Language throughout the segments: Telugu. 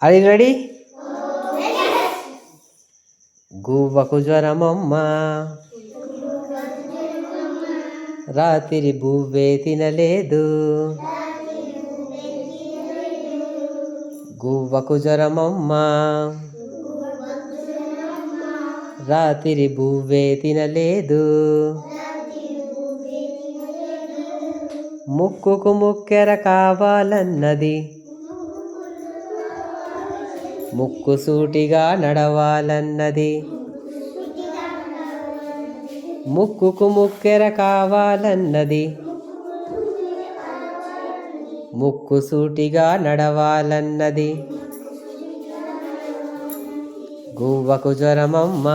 అది రెడీ. గువ్వకు జ్వరమమ్మ, రాత్రి బువ్వే తినలేదు. గువ్వకు జ్వరమమ్మ, రాత్రి బువ్వే తినలేదు. ముక్కుకు ముక్కెర కావాలన్నది, ముక్కు సూటిగా నడవాలన్నది. ముక్కుకు ముక్కెర కావాలన్నది, ముక్కు సూటిగా నడవాలన్నది. గువ్వకు జ్వరమమ్మ,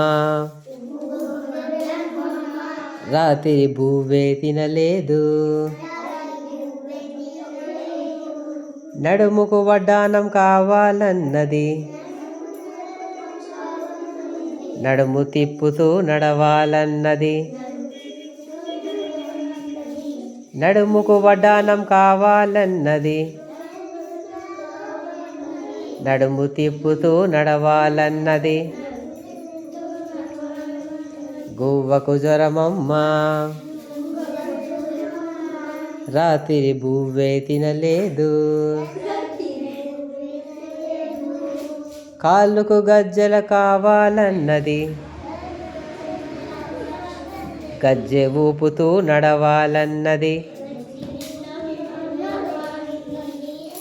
రాత్రి బువ్వే తినలేదు. నడుముకు వడ్డానం కావాలన్నది, నడుము తిప్పుతూ నడవాలన్నది. నడుముకు వడ్డానం కావాలన్నది, నడుము తిప్పుతూ నడవాలన్నది. గువ్వకు జ్వరమమ్మ, రాత్రి బువ్వే తినలేదు. కాళ్ళకు గజ్జెల కావాలన్నది, గజ్జె ఊపుతూ నడవాలన్నది.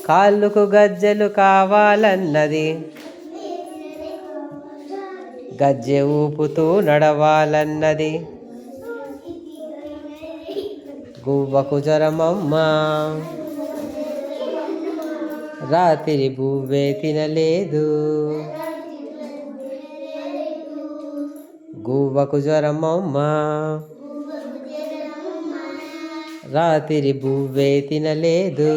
కాళ్ళకు గజ్జెలు కావాలన్నది, గజ్జె ఊపుతూ నడవాలన్నది. గువ్వకు జ్వరమమ్మ, రాత్రి బువ్వే తినలేదు. గువ్వకు జ్వరమమ్మ, రాత్రి బువ్వే తినలేదు.